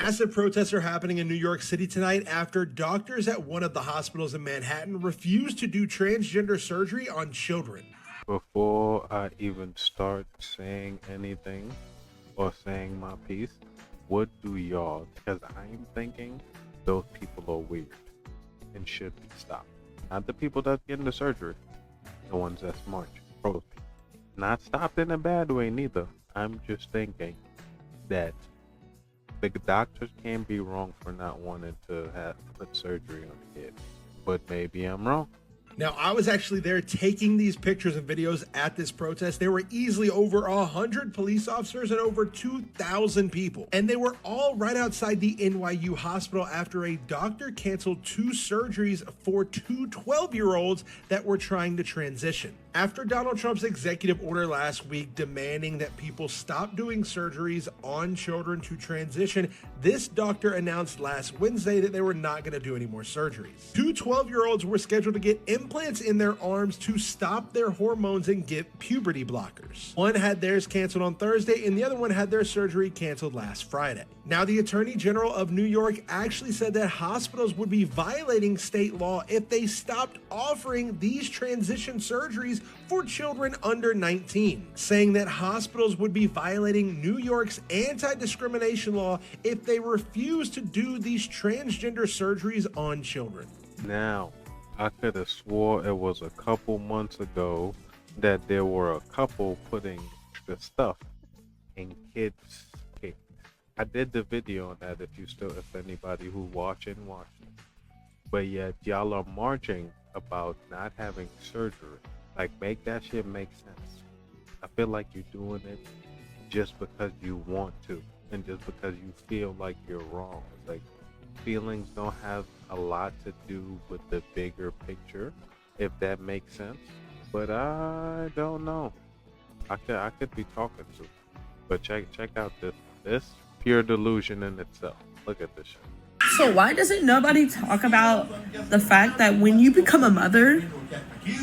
Massive protests are happening in New York City tonight after doctors at one of the hospitals in Manhattan refused to do transgender surgery on children. Before I even start saying anything or saying my piece, what do y'all? Because I'm thinking those people are weird and should be stopped. Not the people that's getting the surgery, the ones that's marching, protesting. Not stopped in a bad way neither. I'm just thinking that the doctors can't be wrong for not wanting to have put surgery on a kid, but maybe I'm wrong. Now, I was actually there taking these pictures and videos at this protest. There were easily over 100 police officers and over 2,000 people. And they were all right outside the NYU hospital after a doctor canceled 2 surgeries for 2 12-year-olds that were trying to transition. After Donald Trump's executive order last week demanding that people stop doing surgeries on children to transition, this doctor announced last Wednesday that they were not going to do any more surgeries. 2 12-year-olds were scheduled to get implants in their arms to stop their hormones and get puberty blockers. One had theirs canceled on Thursday and the other one had their surgery canceled last Friday. Now, the Attorney General of New York actually said that hospitals would be violating state law if they stopped offering these transition surgeries for children under 19, saying that hospitals would be violating New York's anti-discrimination law if they refuse to do these transgender surgeries on children. Now, I could have swore it was a couple months ago that there were a couple putting the stuff in kids' cake. I did the video on that if anybody who watching. But yet y'all are marching about not having surgery. Like, make that shit make sense. I feel like you're doing it just because you want to and just because you feel like you're wrong. It's like, feelings don't have a lot to do with the bigger picture, if that makes sense. But I don't know. I could be talking to. But check out this pure delusion in itself. Look at this shit. So why doesn't nobody talk about the fact that when you become a mother,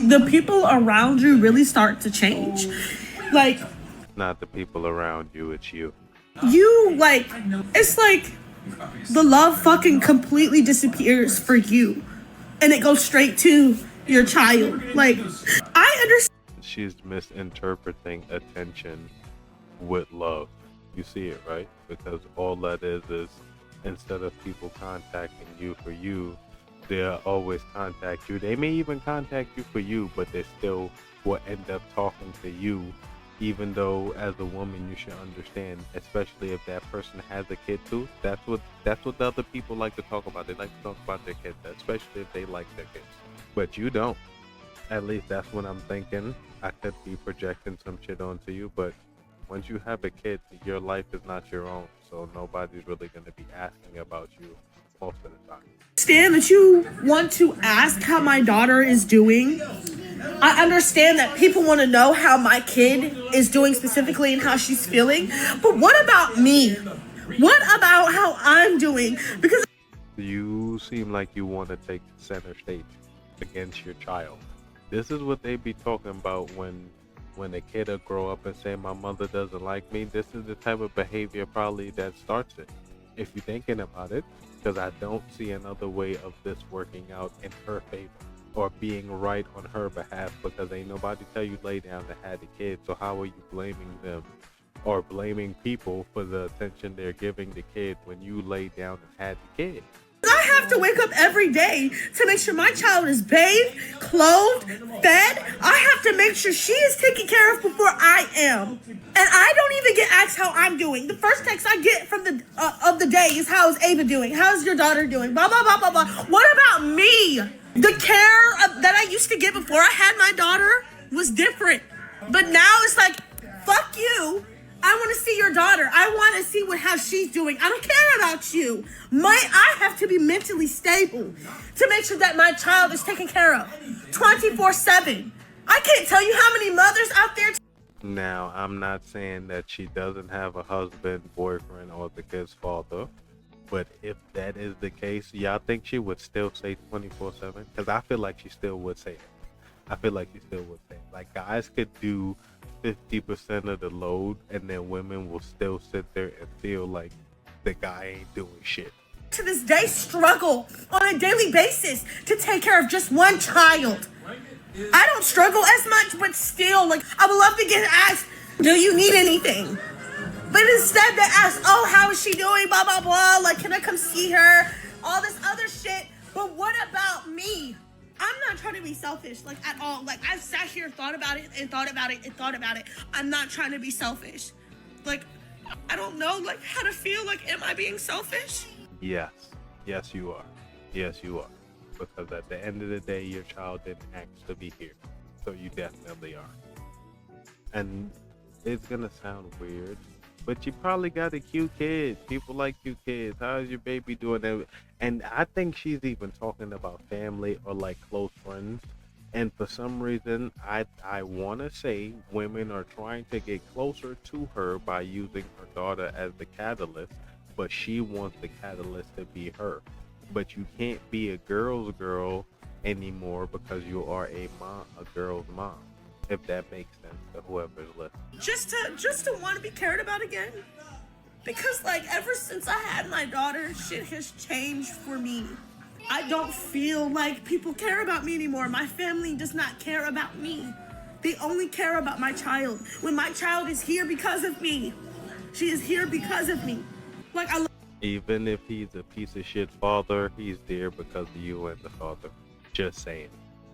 the people around you really start to change? Like, not the people around you, it's you. It's like the love fucking completely disappears for you and it goes straight to your child. Like, I understand. She's misinterpreting attention with love. You see it, right? Because all that is instead of people contacting you for you, they'll always contact you. They may even contact you for you, but they still will end up talking to you, even though as a woman you should understand, especially if that person has a kid too. That's what the other people like to talk about. They like to talk about their kids, especially if they like their kids. But you don't. At least that's what I'm thinking. I could be projecting some shit onto you, but once you have a kid, your life is not your own, so nobody's really going to be asking about you most of the time. Understand that you want to ask how my daughter is doing. I understand that people want to know how my kid is doing specifically and how she's feeling. But what about me? What about how I'm doing? Because you seem like you want to take center stage against your child. This is what they be talking about when a kid will grow up and say, my mother doesn't like me. This is the type of behavior probably that starts it, if you're thinking about it, because I don't see another way of this working out in her favor or being right on her behalf, because ain't nobody tell you lay down to have the kid. So how are you blaming them or blaming people for the attention they're giving the kid when you lay down and had the kid? I have to wake up every day to make sure my child is bathed, clothed, fed. I have to make sure she is taken care of before I am. And I don't even get asked how I'm doing. The first text I get from the day is, how is Ava doing? How's your daughter doing? Blah, blah, blah, blah, blah. What about me? The care that I used to get before I had my daughter was different. But now it's like, fuck you. I want to see your daughter. I want to see how she's doing. I don't care about you. I have to be mentally stable to make sure that my child is taken care of 24/7. I can't tell you how many mothers out there. Now, I'm not saying that she doesn't have a husband, boyfriend, or the kid's father, but if that is the case, y'all think she would still say 24/7? Because I feel like she still would say it. I feel like she still would say it. Like, guys could do 50% of the load, and then women will still sit there and feel like the guy ain't doing shit. To this day, struggle on a daily basis to take care of just one child. I don't struggle as much, but still, like, I would love to get asked, do you need anything? But instead they ask, oh, how is she doing, blah, blah, blah, like, can I come see her? All this other shit. But what about me? I'm not trying to be selfish, like, at all. Like, I've sat here, thought about it, and thought about it, and thought about it. I'm not trying to be selfish. Like, I don't know, like, how to feel. Like, am I being selfish? Yes. Yes, you are. Yes, you are. Because at the end of the day, your child didn't ask to be here. So you definitely are. And it's going to sound weird, but you probably got a cute kid. People like cute kids. How's your baby doing? And I think she's even talking about family or like close friends. And for some reason, I want to say women are trying to get closer to her by using her daughter as the catalyst, but she wants the catalyst to be her. But you can't be a girl's girl anymore because you are a girl's mom. If that makes sense to whoever's listening. Just to want to be cared about again. Because, like, ever since I had my daughter, shit has changed for me. I don't feel like people care about me anymore. My family does not care about me. They only care about my child. When my child is here because of me, she is here because of me. Like, even if he's a piece of shit father, he's there because of you and the father. Just saying.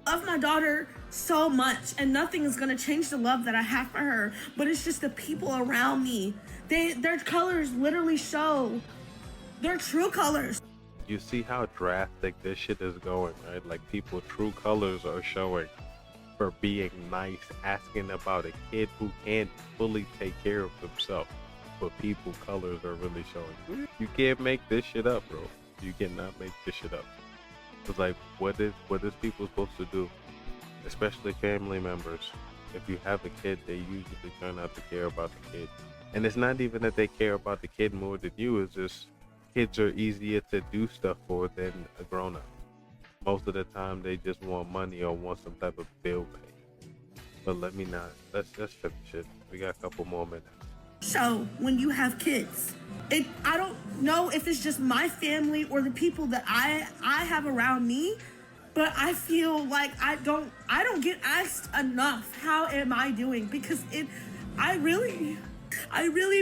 Love my daughter so much, and nothing is gonna change the love that I have for her, but it's just the people around me. Their colors literally show their true colors. You see how drastic this shit is going, right? Like, people true colors are showing for being nice, asking about a kid who can't fully take care of himself, but people colors are really showing. You can't make this shit up, bro. You cannot make this shit up. It's like, what is people supposed to do? Especially family members. If you have a kid, they usually turn out to care about the kid. And it's not even that they care about the kid more than you. It's just kids are easier to do stuff for than a grown-up. Most of the time, they just want money or want some type of bill pay. But let's finish it. We got a couple more minutes. So when you have kids, I don't know if it's just my family or the people that I have around me, but I feel like I don't get asked enough, how am I doing? Because I really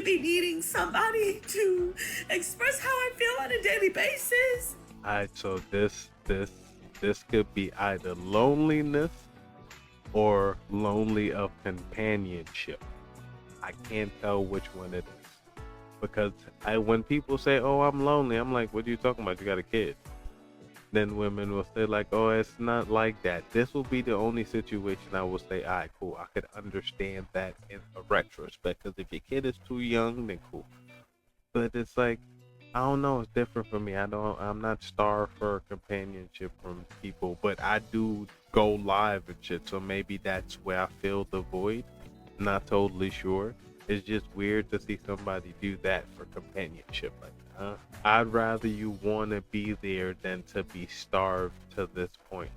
be needing somebody to express how I feel on a daily basis. Alright, so this could be either loneliness or lonely of companionship. I can't tell which one it is, because when people say, oh, I'm lonely, I'm like, what are you talking about? You got a kid. Then women will say like, oh, it's not like that. This will be the only situation I will say, all right, cool, I could understand that in a retrospect, because if your kid is too young, then cool. But it's like, I don't know, it's different for me. I'm not starved for companionship from people, but I do go live and shit, so maybe that's where I feel the void. Not totally sure. It's just weird to see somebody do that for companionship. Like, I'd rather you want to be there than to be starved to this point.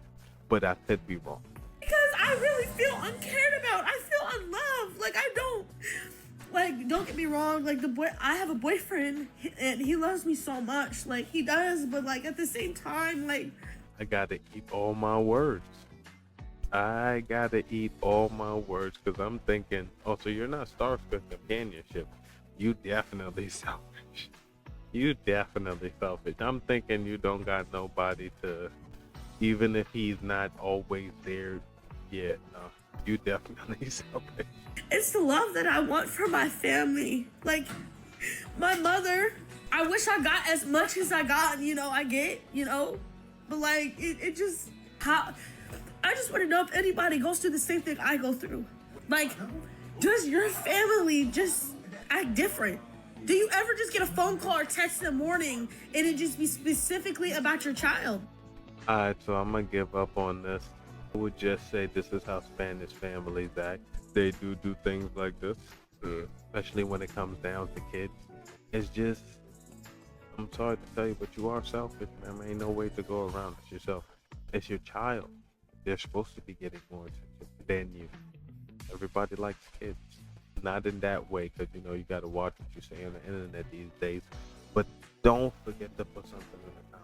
But I could be wrong. Because I really feel uncared about. I feel unloved. Like, I don't. Like, don't get me wrong. Like, I have a boyfriend, and he loves me so much. Like, he does. But, like, at the same time, like, I gotta eat all my words. I gotta eat all my words, because I'm thinking, oh, so you're not starved for companionship. You definitely selfish. You definitely selfish. I'm thinking you don't got nobody to, even if he's not always there yet. No, you definitely selfish. It's the love that I want for my family. Like, my mother, I wish I got as much as I got, I get, but like, it just, I just want to know if anybody goes through the same thing I go through. Like, does your family just act different? Do you ever just get a phone call or text in the morning and it just be specifically about your child? Alright, so I'm gonna give up on this. I would just say this is how Spanish families act. They do things like this, especially when it comes down to kids. It's just, I'm sorry to tell you, but you are selfish, man. There ain't no way to go around it. Yourself. It's your child. They're supposed to be getting more attention than you. Everybody likes kids. Not in that way, because you got to watch what you say on the internet these days. But don't forget to put something in the